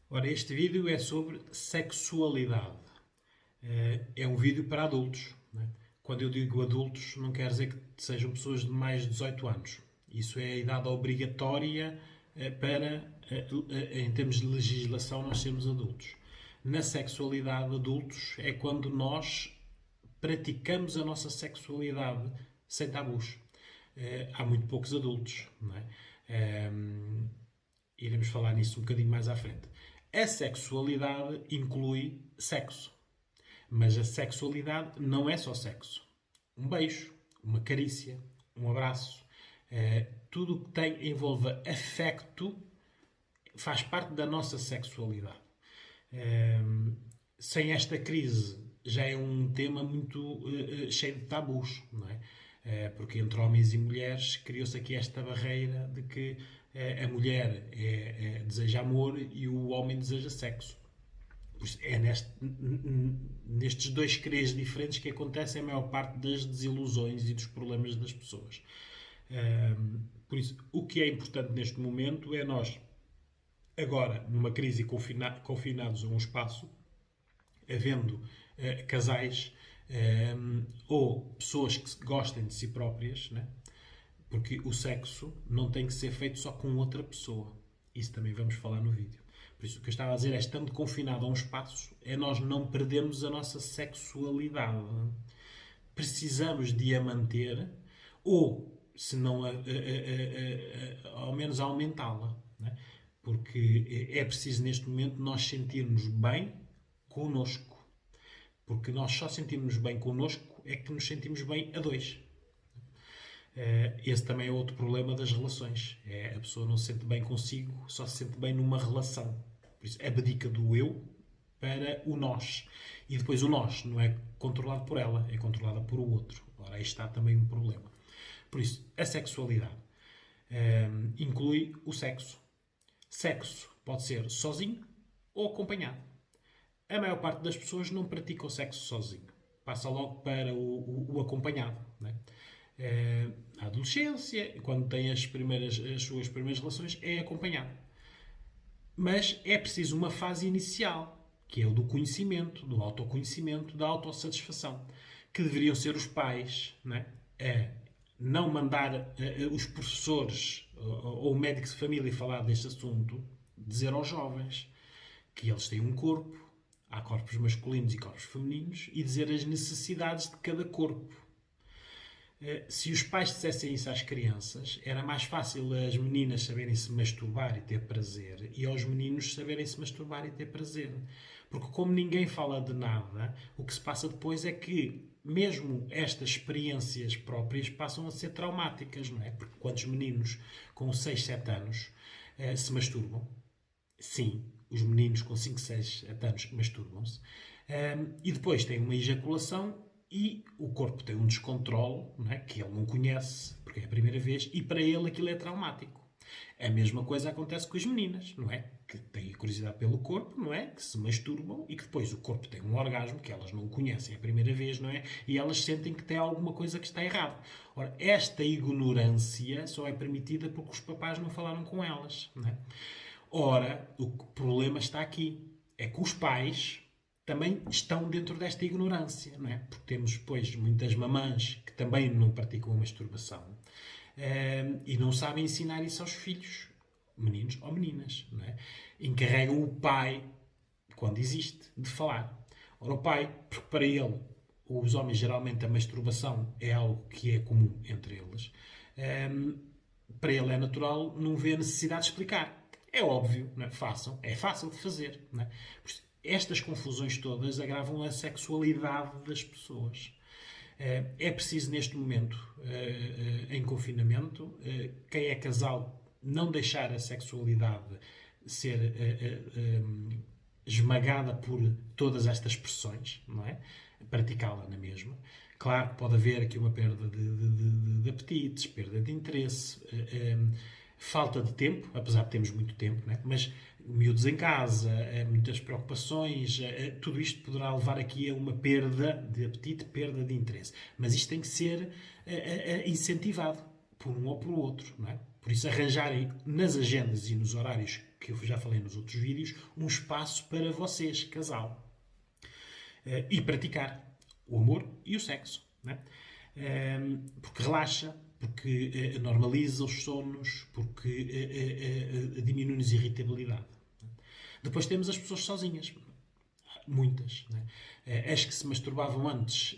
Ora, este vídeo é sobre sexualidade. É um vídeo para adultos, né? Quando eu digo adultos, não quer dizer que sejam pessoas de mais de 18 anos. Isso é a idade obrigatória para, em termos de legislação, nós sermos adultos. Na sexualidade, adultos é quando nós praticamos a nossa sexualidade sem tabus. Há muito poucos adultos, não é? Iremos falar nisso um bocadinho mais à frente. A sexualidade inclui sexo, mas a sexualidade não é só sexo. Um beijo, uma carícia, um abraço, tudo o que envolva afecto faz parte da nossa sexualidade. Sem esta crise já é um tema muito cheio de tabus, não é? Porque entre homens e mulheres criou-se aqui esta barreira de que a mulher deseja amor e o homem deseja sexo. É nestes dois quereres diferentes que acontecem a maior parte das desilusões e dos problemas das pessoas. Por isso, o que é importante neste momento é nós, agora, numa crise confinados a um espaço, havendo casais ou pessoas que gostem de si próprias, né? Porque o sexo não tem que ser feito só com outra pessoa. Isso também vamos falar no vídeo. Por isso, o que eu estava a dizer é, estando confinado a um espaço, é nós não perdermos a nossa sexualidade. Precisamos de a manter ou, se não, ao menos aumentá-la. Né? Porque é preciso, neste momento, nós sentirmos bem connosco. Porque nós só sentimos bem connosco é que nos sentimos bem a dois. Esse também é outro problema das relações. A pessoa não se sente bem consigo, só se sente bem numa relação. Por isso, abdica do eu para o nós. E depois o nós não é controlado por ela, é controlada por o outro. Ora, aí está também um problema. Por isso, a sexualidade inclui o sexo. Sexo pode ser sozinho ou acompanhado. A maior parte das pessoas não pratica o sexo sozinho. Passa logo para o acompanhado. Né? A adolescência, quando tem as suas primeiras relações, é acompanhado. Mas é preciso uma fase inicial, que é o do conhecimento, do autoconhecimento, da autossatisfação, que deveriam ser os pais, né? Não mandar os professores ou médicos de família falar deste assunto, dizer aos jovens que eles têm um corpo, há corpos masculinos e corpos femininos, e dizer as necessidades de cada corpo. Se os pais dissessem isso às crianças, era mais fácil as meninas saberem se masturbar e ter prazer e aos meninos saberem se masturbar e ter prazer. Porque como ninguém fala de nada, o que se passa depois é que mesmo estas experiências próprias passam a ser traumáticas, não é? Porque quantos meninos com 6, 7 anos se masturbam? Sim, os meninos com 5, 6, 7 anos masturbam-se. E depois têm uma ejaculação e o corpo tem um descontrole, não é? Que ele não conhece, porque é a primeira vez, e para ele aquilo é traumático. A mesma coisa acontece com as meninas, não é? Que têm curiosidade pelo corpo, não é? Que se masturbam e que depois o corpo tem um orgasmo que elas não conhecem a primeira vez, não é? E elas sentem que tem alguma coisa que está errada. Ora, esta ignorância só é permitida porque os papás não falaram com elas, não é? Ora, o problema está aqui. É que os pais também estão dentro desta ignorância, não é? Porque temos, depois, muitas mamãs que também não praticam a masturbação e não sabem ensinar isso aos filhos, meninos ou meninas, não é? Encarregam o pai, quando existe, de falar. Ora, o pai, porque para ele, os homens, geralmente, a masturbação é algo que é comum entre eles, para ele é natural, não vê a necessidade de explicar. É óbvio, não é? Façam, é fácil de fazer, não é? Estas confusões todas agravam a sexualidade das pessoas. É preciso, neste momento, em confinamento, quem é casal não deixar a sexualidade ser esmagada por todas estas pressões, não é? Praticá-la na mesma. Claro que pode haver aqui uma perda de apetites, perda de interesse, falta de tempo, apesar de termos muito tempo, né? Mas miúdos em casa, muitas preocupações, tudo isto poderá levar aqui a uma perda de apetite, perda de interesse. Mas isto tem que ser incentivado por um ou por outro, não é? Por isso, arranjarem nas agendas e nos horários que eu já falei nos outros vídeos, um espaço para vocês, casal, e praticar o amor e o sexo, né? Porque relaxa, porque normaliza os sonos, porque diminui-nos a irritabilidade. Depois temos as pessoas sozinhas. Muitas. Né? As que se masturbavam antes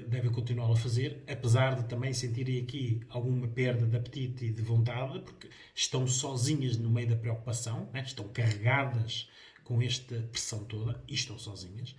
devem continuar a fazer, apesar de também sentirem aqui alguma perda de apetite e de vontade, porque estão sozinhas no meio da preocupação, né? Estão carregadas com esta pressão toda e estão sozinhas.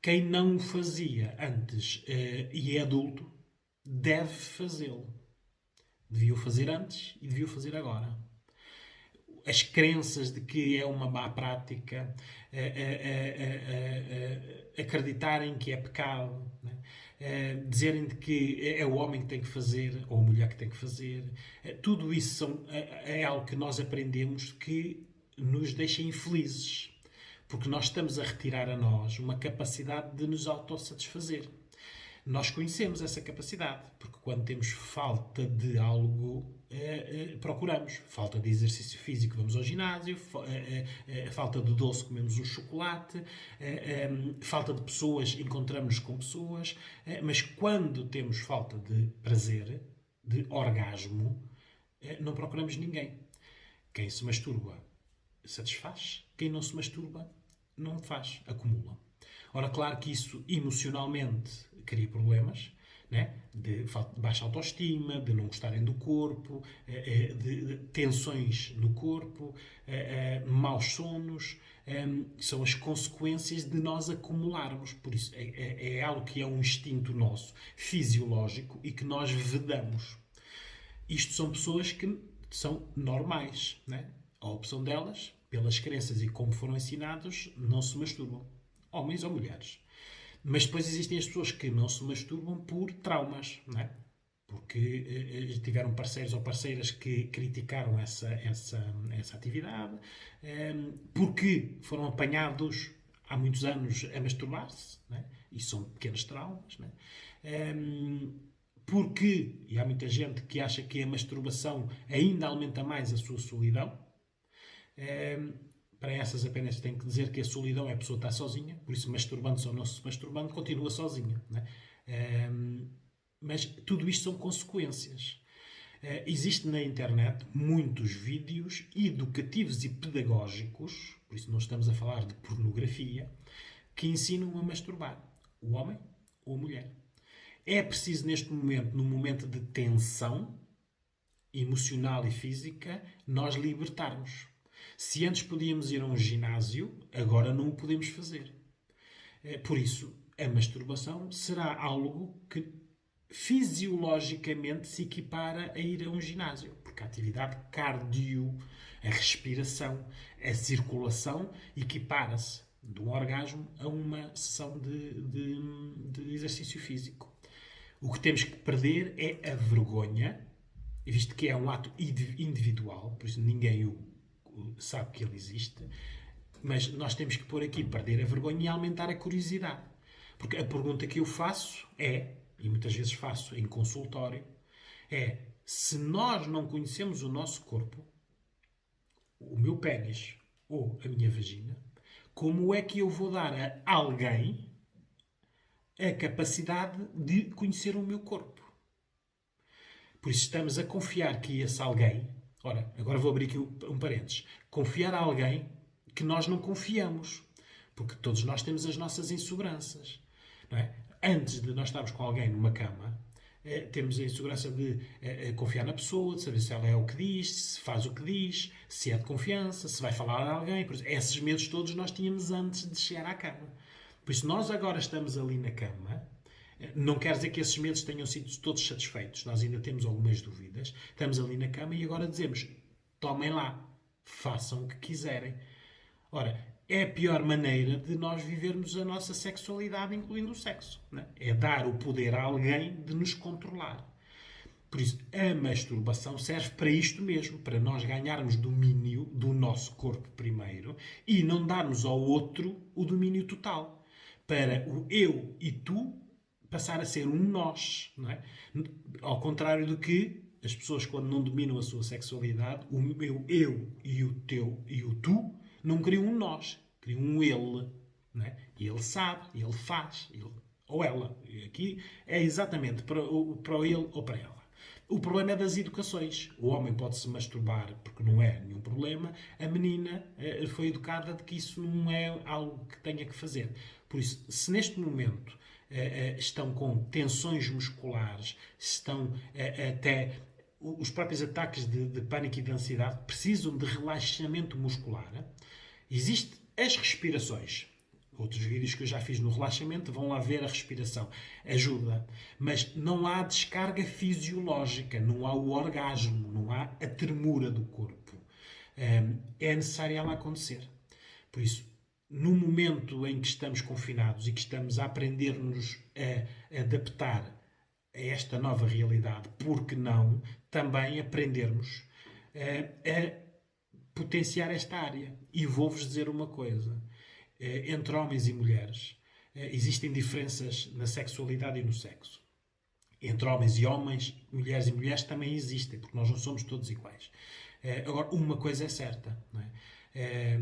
Quem não o fazia antes e é adulto, deve fazê-lo. Devia o fazer antes e devia o fazer agora. As crenças de que é uma má prática, acreditarem que é pecado, né? Dizerem de que é o homem que tem que fazer ou a mulher que tem que fazer, tudo isso é algo que nós aprendemos que nos deixa infelizes, porque nós estamos a retirar a nós uma capacidade de nos autossatisfazer. Nós conhecemos essa capacidade, porque quando temos falta de algo, procuramos. Falta de exercício físico, vamos ao ginásio. Falta de doce, comemos um chocolate. Falta de pessoas, encontramos-nos com pessoas. Mas quando temos falta de prazer, de orgasmo, não procuramos ninguém. Quem se masturba satisfaz. Quem não se masturba não faz, acumula. Ora, claro que isso emocionalmente cria problemas, né? De baixa autoestima, de não gostarem do corpo, de tensões no corpo, maus sonos, são as consequências de nós acumularmos. Por isso, é algo que é um instinto nosso, fisiológico, e que nós vedamos. Isto são pessoas que são normais, né? A opção delas, pelas crenças e como foram ensinados, não se masturbam. Homens ou mulheres. Mas depois existem as pessoas que não se masturbam por traumas, não é? Porque tiveram parceiros ou parceiras que criticaram essa atividade, porque foram apanhados há muitos anos a masturbar-se, não é? E são pequenos traumas, não é? Porque, e há muita gente que acha que a masturbação ainda aumenta mais a sua solidão. Para essas apenas tenho que dizer que a solidão é a pessoa estar sozinha, por isso masturbando-se ou não se masturbando, continua sozinha. Né? Mas tudo isto são consequências. Existe na internet muitos vídeos educativos e pedagógicos, por isso não estamos a falar de pornografia, que ensinam a masturbar o homem ou a mulher. É preciso neste momento, num momento de tensão emocional e física, nós libertarmos. Se antes podíamos ir a um ginásio, agora não o podemos fazer. Por isso, a masturbação será algo que fisiologicamente se equipara a ir a um ginásio. Porque a atividade cardio, a respiração, a circulação equipara-se de um orgasmo a uma sessão de exercício físico. O que temos que perder é a vergonha, visto que é um ato individual, por isso ninguém sabe que ele existe, mas nós temos que pôr aqui, perder a vergonha e aumentar a curiosidade. Porque a pergunta que eu faço é, e muitas vezes faço em consultório, é: se nós não conhecemos o nosso corpo, o meu pênis ou a minha vagina, como é que eu vou dar a alguém a capacidade de conhecer o meu corpo? Por isso estamos a confiar que esse alguém... Ora, agora vou abrir aqui um parênteses. Confiar a alguém que nós não confiamos. Porque todos nós temos as nossas inseguranças. Não é? Antes de nós estarmos com alguém numa cama, temos a insegurança de confiar na pessoa, de saber se ela é o que diz, se faz o que diz, se é de confiança, se vai falar a alguém. Por isso, esses medos todos nós tínhamos antes de chegar à cama. Por isso, nós agora estamos ali na cama. Não quer dizer que esses medos tenham sido todos satisfeitos. Nós ainda temos algumas dúvidas. Estamos ali na cama e agora dizemos: tomem lá, façam o que quiserem. Ora, é a pior maneira de nós vivermos a nossa sexualidade, incluindo o sexo. Não é? É dar o poder a alguém de nos controlar. Por isso, a masturbação serve para isto mesmo, para nós ganharmos domínio do nosso corpo primeiro e não darmos ao outro o domínio total. Para o eu e tu passar a ser um nós, não é? Ao contrário do que as pessoas, quando não dominam a sua sexualidade, o meu eu e o teu e o tu, não criam um nós, criam um ele. Não é? E ele sabe, ele faz, ele, ou ela. E aqui é exatamente para o ele ou para ela. O problema é das educações. O homem pode se masturbar porque não é nenhum problema. A menina foi educada de que isso não é algo que tenha que fazer. Por isso, se neste momento estão com tensões musculares, estão até os próprios ataques de pânico e de ansiedade, precisam de relaxamento muscular. Existem as respirações. Outros vídeos que eu já fiz no relaxamento, vão lá ver a respiração. Ajuda. Mas não há descarga fisiológica, não há o orgasmo, não há a tremura do corpo. É necessário ela acontecer. Por isso, no momento em que estamos confinados e que estamos a aprender-nos a adaptar a esta nova realidade, por que não também aprendermos a potenciar esta área? E vou-vos dizer uma coisa. Entre homens e mulheres existem diferenças na sexualidade e no sexo. Entre homens e homens, mulheres e mulheres também existem, porque nós não somos todos iguais. Agora, uma coisa é certa, não é?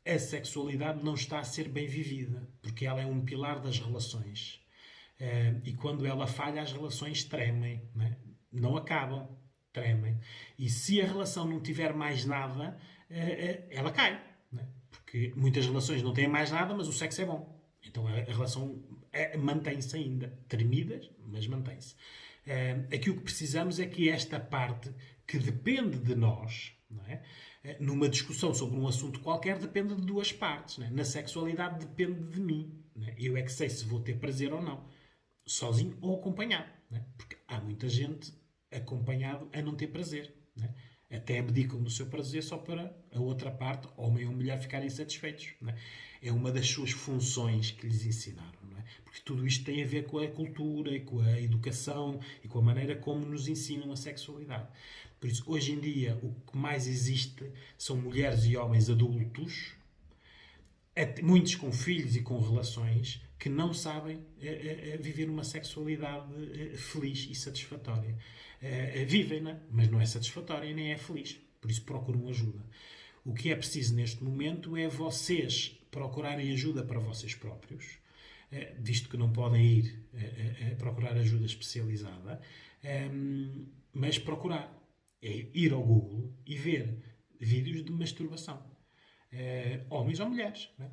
A sexualidade não está a ser bem vivida, porque ela é um pilar das relações. E quando ela falha, as relações tremem, não é? Não acabam, tremem. E se a relação não tiver mais nada, ela cai, não é? Porque muitas relações não têm mais nada, mas o sexo é bom. Então a relação mantém-se ainda. Tremidas, mas mantém-se. Aqui o que precisamos é que esta parte, que depende de nós, não é? Numa discussão sobre um assunto qualquer, depende de duas partes. Não é? Na sexualidade depende de mim. Não é? Eu é que sei se vou ter prazer ou não. Sozinho ou acompanhado. Não é? Porque há muita gente acompanhado a não ter prazer. Não é? Até abdicam do seu prazer só para a outra parte, homem ou mulher, ficarem satisfeitos. Não é? É uma das suas funções que lhes ensinaram. Não é? Porque tudo isto tem a ver com a cultura e com a educação e com a maneira como nos ensinam a sexualidade. Por isso, hoje em dia, o que mais existe são mulheres e homens adultos, muitos com filhos e com relações, que não sabem viver uma sexualidade feliz e satisfatória. Vivem-na, mas não é satisfatória nem é feliz. Por isso procuram ajuda. O que é preciso neste momento é vocês procurarem ajuda para vocês próprios, visto que não podem ir procurar ajuda especializada, mas procurar. É ir ao Google e ver vídeos de masturbação. Homens ou mulheres. Não é?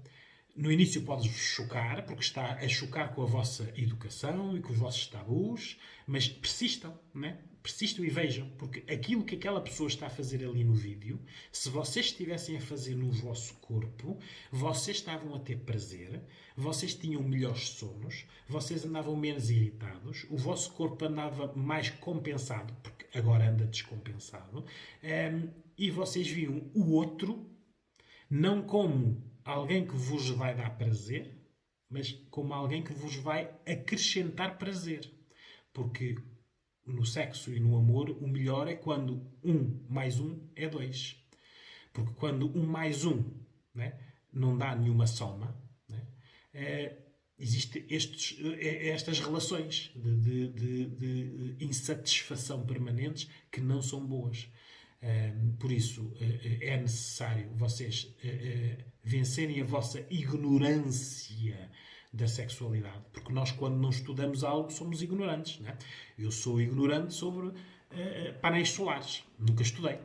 No início pode-vos chocar, porque está a chocar com a vossa educação e com os vossos tabus, mas persistam, não é? Persistam e vejam, porque aquilo que aquela pessoa está a fazer ali no vídeo, se vocês estivessem a fazer no vosso corpo, vocês estavam a ter prazer, vocês tinham melhores sonos, vocês andavam menos irritados, o vosso corpo andava mais compensado, porque agora anda descompensado, e vocês viam o outro não como alguém que vos vai dar prazer, mas como alguém que vos vai acrescentar prazer. Porque no sexo e no amor, o melhor é quando 1 mais 1 é 2. Porque quando 1 mais 1, né, não dá nenhuma soma, né, existem estas relações de insatisfação permanentes que não são boas. Por isso, é necessário vocês vencerem a vossa ignorância da sexualidade. Porque nós, quando não estudamos algo, somos ignorantes. Não é? Eu sou ignorante sobre painéis solares. Nunca estudei.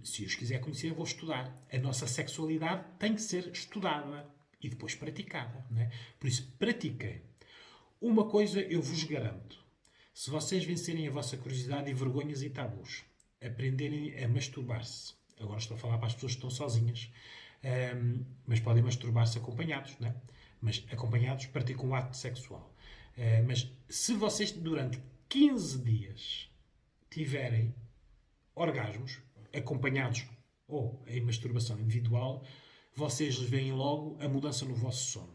Se eu os quiser conhecer, eu vou estudar. A nossa sexualidade tem que ser estudada e depois praticada. Não é? Por isso, pratiquem. Uma coisa eu vos garanto. Se vocês vencerem a vossa curiosidade e vergonhas e tabus, aprenderem a masturbar-se. Agora estou a falar para as pessoas que estão sozinhas. Mas podem masturbar-se acompanhados, não é? Mas acompanhados praticam um ato sexual. Mas se vocês durante 15 dias tiverem orgasmos acompanhados ou em masturbação individual, vocês veem logo a mudança no vosso sono.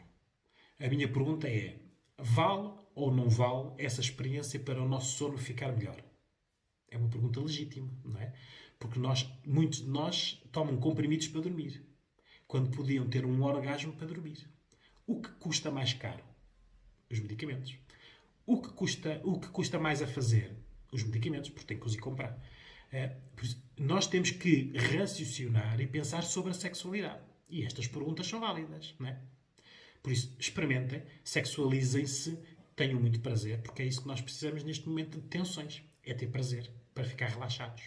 A minha pergunta é: vale ou não vale essa experiência para o nosso sono ficar melhor? É uma pergunta legítima, não é? Porque muitos de nós tomam comprimidos para dormir, quando podiam ter um orgasmo para dormir. O que custa mais caro? Os medicamentos. O que custa mais a fazer? os medicamentos, porque têm que os ir comprar. Por isso, nós temos que raciocinar e pensar sobre a sexualidade. E estas perguntas são válidas, não é? Por isso, experimentem, sexualizem-se, tenham muito prazer, porque é isso que nós precisamos neste momento de tensões. É ter prazer para ficar relaxados.